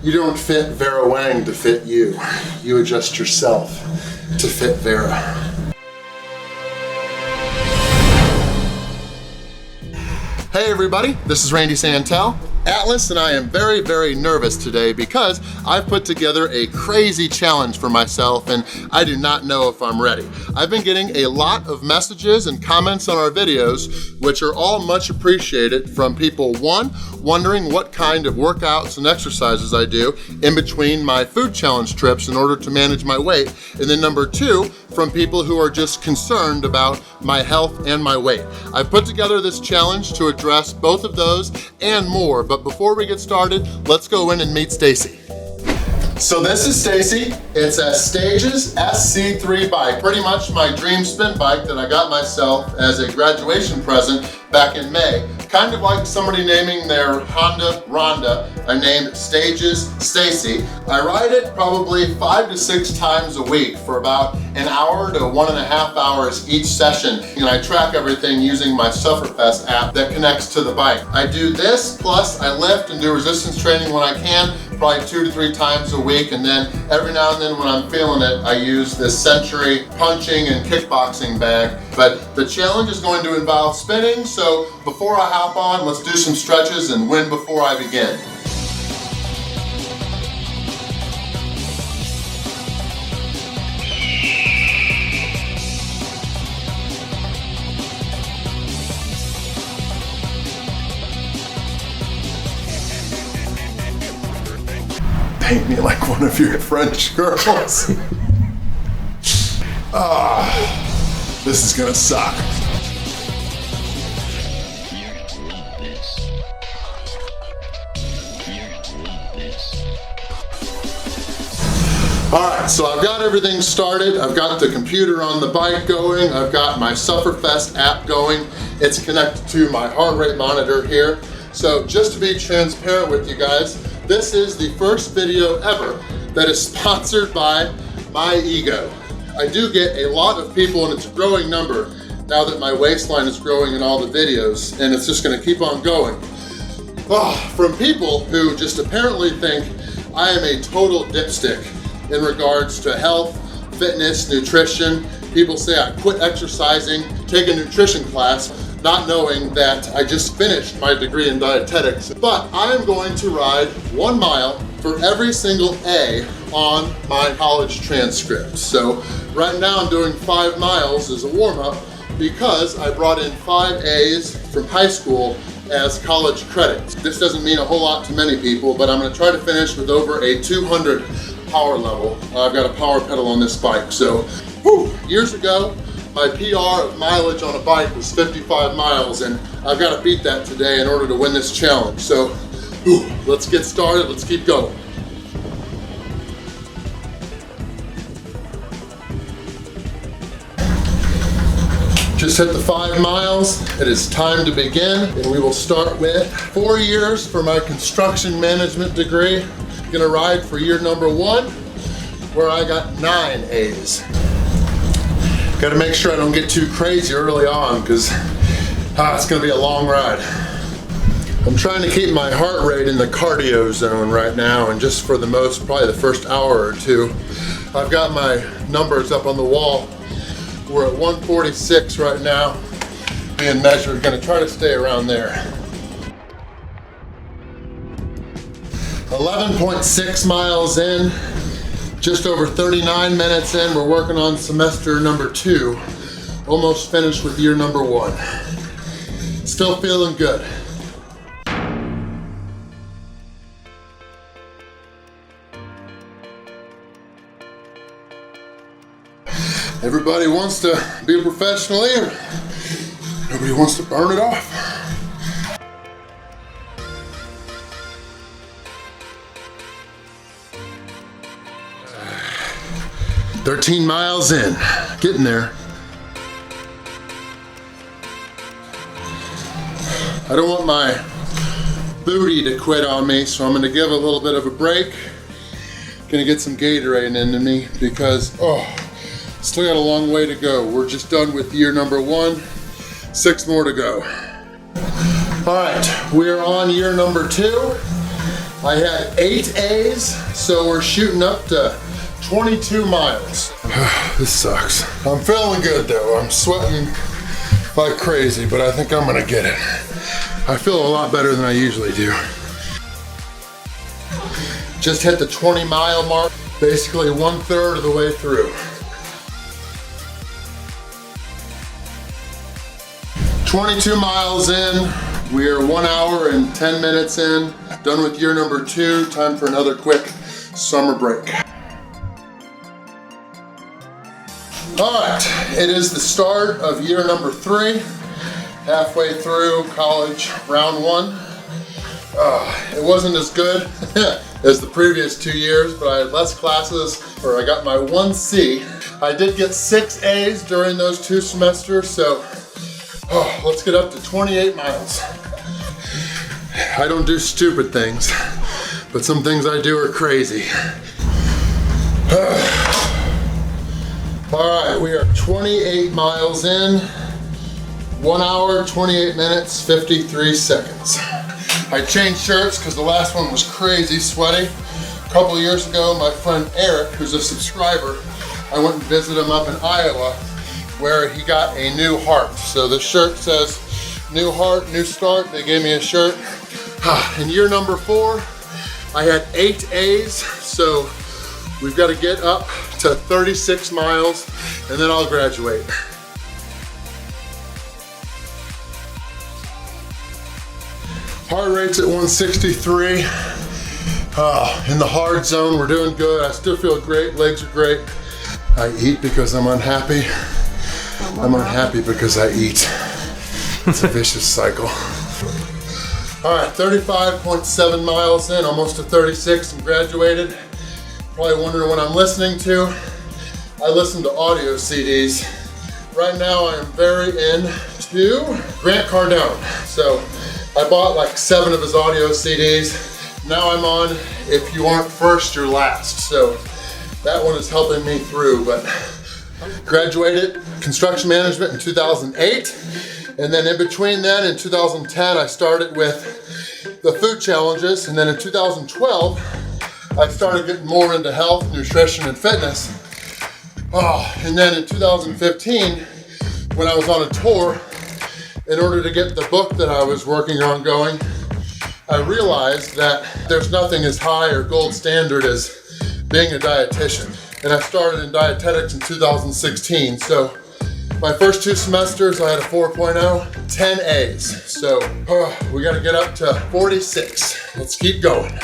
You don't fit Vera Wang to fit you. You adjust yourself to fit Vera. Hey everybody, this is Randy Santel. Atlas and I am very, very nervous today because I've put together a crazy challenge for myself and I do not know if I'm ready. I've been getting a lot of messages and comments on our videos, which are all much appreciated from people, one, wondering what kind of workouts and exercises I do in between my food challenge trips in order to manage my weight, and then number two, from people who are just concerned about my health and my weight. I've put together this challenge to address both of those and more, but before we get started, let's go in and meet Stacy. So this is Stacy. It's a Stages SC3 bike, pretty much my dream spin bike that I got myself as a graduation present back in May. Kind of like somebody naming their Honda Rhonda, I named Stages Stacy. I ride it probably 5 to 6 times a week for about an hour to 1.5 hours each session, and I track everything using my Sufferfest app that connects to the bike. I do this, plus I lift and do resistance training when I can, probably 2 to 3 times a week, and then every now and then when I'm feeling it, I use this Century punching and kickboxing bag. But the challenge is going to involve spinning, so before I hop on, let's do some stretches and win before I begin. Paint me like one of your French girls. This is gonna suck. All right, so I've got everything started. I've got the computer on the bike going. I've got my Sufferfest app going. It's connected to my heart rate monitor here. So just to be transparent with you guys, this is the first video ever that is sponsored by my ego. I do get a lot of people, and it's a growing number now that my waistline is growing in all the videos, and it's just gonna keep on going. From people who just apparently think I am a total dipstick in regards to health, fitness, nutrition. People say I quit exercising, take a nutrition class, not knowing that I just finished my degree in dietetics. But I am going to ride 1 mile for every single A on my college transcript. So right now I'm doing 5 miles as a warm-up because I brought in 5 A's from high school as college credits. This doesn't mean a whole lot to many people, but I'm gonna try to finish with over a 200 power level. I've got a power pedal on this bike. So years ago, my PR of mileage on a bike was 55 miles, and I've got to beat that today in order to win this challenge. So let's get started, let's keep going. Just hit the 5 miles. It is time to begin, and we will start with 4 years for my construction management degree. I'm gonna ride for year number 1, where I got 9 A's. Got to make sure I don't get too crazy early on because it's going to be a long ride. I'm trying to keep my heart rate in the cardio zone right now, and just for the most, probably the first hour or two. I've got my numbers up on the wall. We're at 146 right now, being measured. Going to try to stay around there. 11.6 miles in. Just over 39 minutes in, we're working on semester number 2. Almost finished with year number 1. Still feeling good. Everybody wants to be a professional here. Nobody wants to burn it off. "13 miles in, getting there." I don't want my booty to quit on me, so I'm gonna give a little bit of a break. Gonna get some Gatorade into me because, still got a long way to go. We're just done with year number 1, 6 more to go. All right, we're on year number 2. I had 8 A's, so we're shooting up to 22 miles. This sucks. I'm feeling good though. I'm sweating like crazy, but I think I'm gonna get it. I feel a lot better than I usually do. Just hit the 20-mile mark, basically 1/3 of the way through. 22 miles in, we are 1 hour and 10 minutes in, done with year number 2, time for another quick summer break. All right, it is the start of year number 3, halfway through college, round 1. It wasn't as good as the previous 2 years, but I had less classes, or I got my 1C. I did get 6 A's during those 2 semesters, so let's get up to 28 miles. I don't do stupid things, but some things I do are crazy. All right, we are 28 miles in, 1 hour, 28 minutes, 53 seconds. I changed shirts because the last one was crazy sweaty. A couple of years ago, my friend Eric, who's a subscriber, I went and visited him up in Iowa, where he got a new heart. So the shirt says, new heart, new start. They gave me a shirt. In year number 4, I had 8 A's, so we've got to get up to 36 miles, and then I'll graduate. Heart rate's at 163. In the hard zone, we're doing good. I still feel great, legs are great. I eat because I'm unhappy. I'm unhappy because I eat. It's a vicious cycle. All right, 35.7 miles in, almost to 36 and graduated. Probably wondering what I'm listening to. I listen to audio CDs. Right now I am very into Grant Cardone. So I bought like 7 of his audio CDs. Now I'm on If You Aren't First, You're Last. So that one is helping me through, but graduated construction management in 2008. And then in between then, in 2010, I started with the food challenges. And then in 2012, I started getting more into health, nutrition, and fitness. And then in 2015, when I was on a tour, in order to get the book that I was working on going, I realized that there's nothing as high or gold standard as being a dietitian. And I started in dietetics in 2016. So my first 2 semesters, I had a 4.0, 10 A's. So we gotta get up to 46. Let's keep going.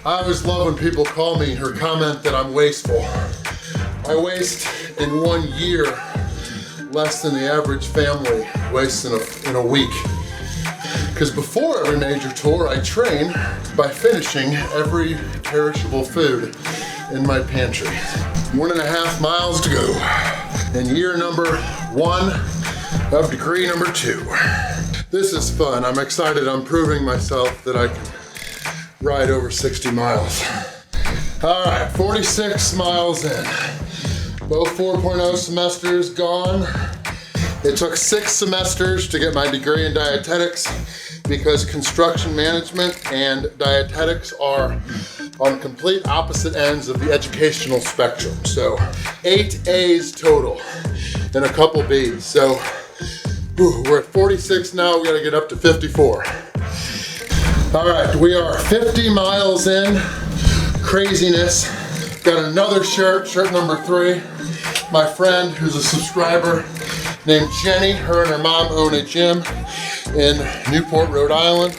I always love when people call me or comment that I'm wasteful. I waste in 1 year less than the average family wastes in a week. Because before every major tour, I train by finishing every perishable food in my pantry. 1.5 miles to go. And year number 1 of degree number 2. This is fun. I'm excited. I'm proving myself that I can ride over 60 miles. All right, 46 miles in. Both 4.0 semesters gone. It took 6 semesters to get my degree in dietetics because construction management and dietetics are on complete opposite ends of the educational spectrum. So 8 A's total and a couple B's. So we're at 46 now, we gotta get up to 54. All right, we are 50 miles in, craziness. Got another shirt, shirt number 3. My friend, who's a subscriber, named Jenny, her and her mom own a gym in Newport, Rhode Island.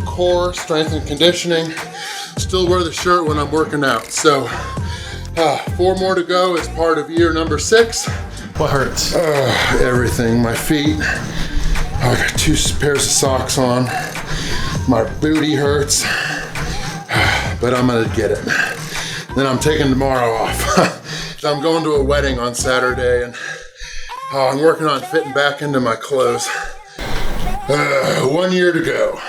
Core, strength and conditioning. Still wear the shirt when I'm working out. So 4 more to go as part of year number 6. What hurts? Everything, my feet. I got 2 pairs of socks on. My booty hurts, but I'm gonna get it. Then I'm taking tomorrow off. I'm going to a wedding on Saturday and I'm working on fitting back into my clothes. 1 year to go.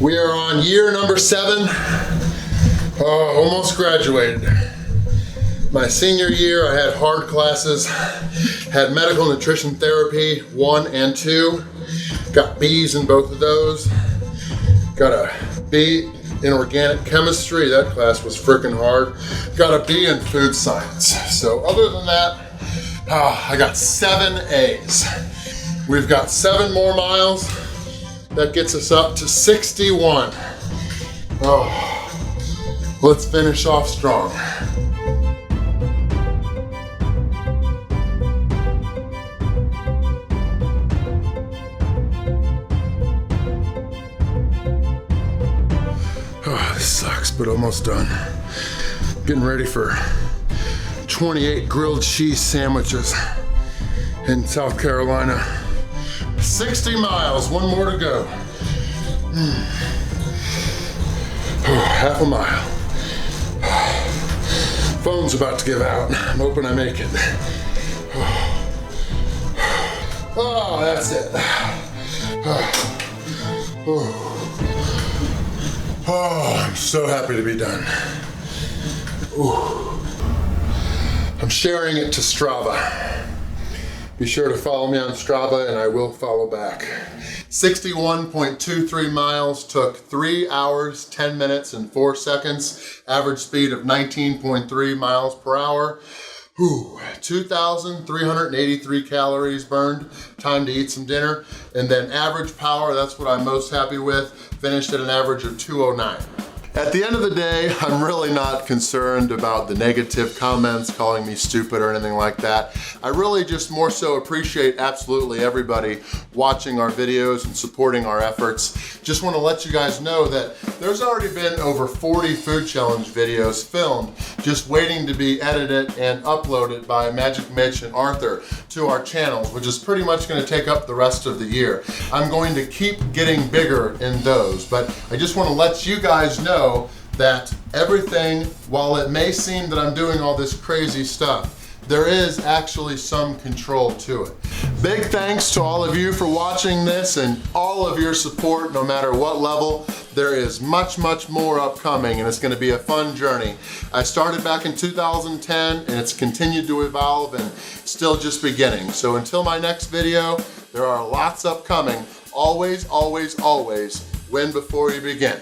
We are on year number 7. Almost graduated. My senior year, I had hard classes, Had medical nutrition therapy 1 and 2. Got B's in both of those. Got a B in organic chemistry. That class was freaking hard. Got a B in food science. So other than that, I got 7 A's. We've got 7 more miles. That gets us up to 61. Oh, let's finish off strong. Oh, this sucks, but almost done. Getting ready for 28 grilled cheese sandwiches in South Carolina. 60 miles, 1 more to go. Half a mile. Phone's about to give out. I'm hoping I make it. Oh, that's it. Oh, I'm so happy to be done. Ooh. I'm sharing it to Strava. Be sure to follow me on Strava and I will follow back. 61.23 miles, took 3 hours, 10 minutes, and 4 seconds. Average speed of 19.3 miles per hour. 2,383 calories burned. Time to eat some dinner. And then average power, that's what I'm most happy with. Finished at an average of 209. At the end of the day, I'm really not concerned about the negative comments calling me stupid or anything like that. I really just more so appreciate absolutely everybody watching our videos and supporting our efforts. Just want to let you guys know that there's already been over 40 food challenge videos filmed, just waiting to be edited and uploaded by Magic Mitch and Arthur to our channels, which is pretty much going to take up the rest of the year. I'm going to keep getting bigger in those, but I just want to let you guys know that everything, while it may seem that I'm doing all this crazy stuff, there is actually some control to it. Big thanks to all of you for watching this and all of your support, no matter what level. There is much, much more upcoming, and it's going to be a fun journey. I started back in 2010 and it's continued to evolve and still just beginning. So until my next video, there are lots upcoming. Always, always, always win before you begin.